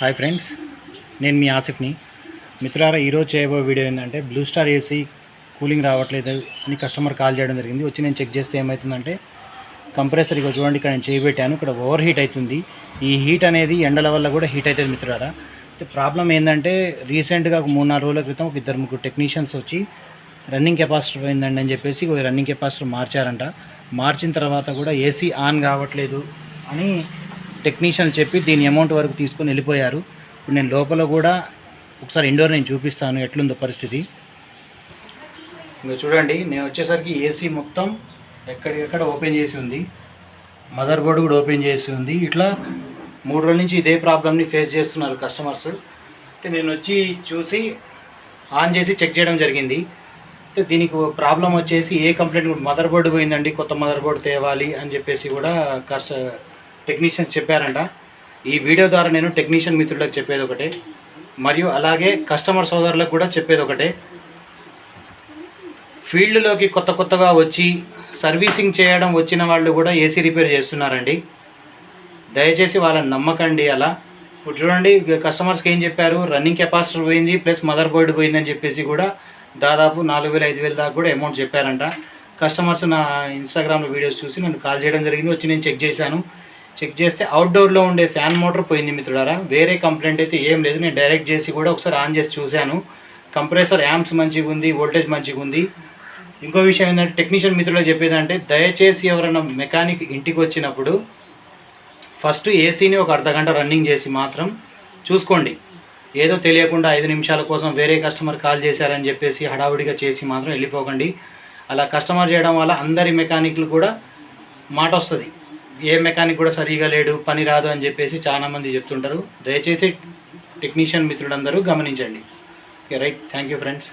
Hi friends, నేను మీ ఆసిఫ్ని. మిత్రులారా, ఈరోజు చేయబోయే వీడియో ఏంటంటే బ్లూ స్టార్ ఏసీ కూలింగ్ రావట్లేదు అని కస్టమర్ కాల్ చేయడం జరిగింది. వచ్చి నేను చెక్ చేస్తే ఏమవుతుందంటే కంప్రెసర్ ఇక చూడండి, ఇక్కడ నేను చేయబెట్టాను, ఇక్కడ ఓవర్ హీట్ అవుతుంది. ఈ హీట్ అనేది ఎండల వల్ల కూడా హీట్ అవుతుంది మిత్రులారా. ప్రాబ్లం ఏంటంటే రీసెంట్గా ఒక 3-4 రోజుల క్రితం ఒక 2-3 టెక్నీషియన్స్ వచ్చి రన్నింగ్ కెపాసిటర్ పోయిందండి అని చెప్పేసి రన్నింగ్ కెపాసిటర్ మార్చారంట. మార్చిన తర్వాత కూడా ఏసీ ఆన్ కావట్లేదు అని టెక్నీషియన్ చెప్పి దీని అమౌంట్ వరకు తీసుకొని వెళ్ళిపోయారు. ఇప్పుడు నేను లోపల కూడా ఒకసారి ఇండోర్ నేను చూపిస్తాను ఎట్లుందో పరిస్థితి. ఇంకా చూడండి, నేను వచ్చేసరికి ఏసీ మొత్తం ఎక్కడికెక్కడ ఓపెన్ చేసి ఉంది, మదర్ బోర్డు కూడా ఓపెన్ చేసి ఉంది. ఇట్లా 3 రోజుల నుంచి ఇదే ప్రాబ్లమ్ని ఫేస్ చేస్తున్నారు కస్టమర్స్. అయితే నేను వచ్చి చూసి ఆన్ చేసి చెక్ చేయడం జరిగింది. అయితే దీనికి ప్రాబ్లం వచ్చేసి ఏ కంప్లైంట్, మదర్ బోర్డు పోయిందండి, కొత్త మదర్ బోర్డు తేవాలి అని చెప్పేసి కూడా టెక్నీషియన్స్ చెప్పారంట. ఈ వీడియో ద్వారా నేను టెక్నీషియన్ మిత్రులకు చెప్పేది ఒకటే, మరియు అలాగే కస్టమర్ సోదరులకు కూడా చెప్పేది ఒకటే. ఫీల్డ్లోకి కొత్తగా వచ్చి సర్వీసింగ్ చేయడం వచ్చిన వాళ్ళు కూడా ఏసీ రిపేర్ చేస్తున్నారండి. దయచేసి వాళ్ళని నమ్మకండి. అలా ఇప్పుడు చూడండి, కస్టమర్స్కి ఏం చెప్పారు, రన్నింగ్ కెపాసిటర్ పోయింది ప్లస్ మదర్ బోర్డు పోయిందని చెప్పేసి కూడా దాదాపు 4,000-5,000 దాకా కూడా అమౌంట్ చెప్పారంట. కస్టమర్స్ నా ఇన్స్టాగ్రామ్లో వీడియోస్ చూసి నన్ను కాల్ చేయడం జరిగింది. వచ్చి నేను చెక్ చేశాను. చెక్ చేస్తే అవుట్డోర్లో ఉండే ఫ్యాన్ మోటార్ పోయింది మిత్రులారా. వేరే కంప్లైంట్ అయితే ఏం లేదు. నేను డైరెక్ట్ చేసి కూడా ఒకసారి ఆన్ చేసి చూశాను. కంప్రెసర్ యాంప్స్ మంచిగా ఉంది, వోల్టేజ్ మంచిగా ఉంది. ఇంకో విషయం ఏంటంటే టెక్నీషియన్ మిత్రులకు చెప్పేదంటే, దయచేసి ఎవరైనా మెకానిక్ ఇంటికి వచ్చినప్పుడు ఫస్ట్ ఏసీని ఒక అర్ధగంట రన్నింగ్ చేసి మాత్రం చూసుకోండి. ఏదో తెలియకుండా 5 నిమిషాల కోసం వేరే కస్టమర్ కాల్ చేశారని చెప్పేసి హడావుడిగా చేసి మాత్రం వెళ్ళిపోకండి. అలా కస్టమర్ చేయడం వల్ల అందరి మెకానిక్లు కూడా మాట వస్తుంది, ఏ మెకానిక్ కూడా సరిగా లేడు, పని రాదు అని చెప్పేసి చాలామంది చెప్తుంటారు. దయచేసి టెక్నీషియన్ మిత్రులందరూ గమనించండి. Okay, right. Thank you friends.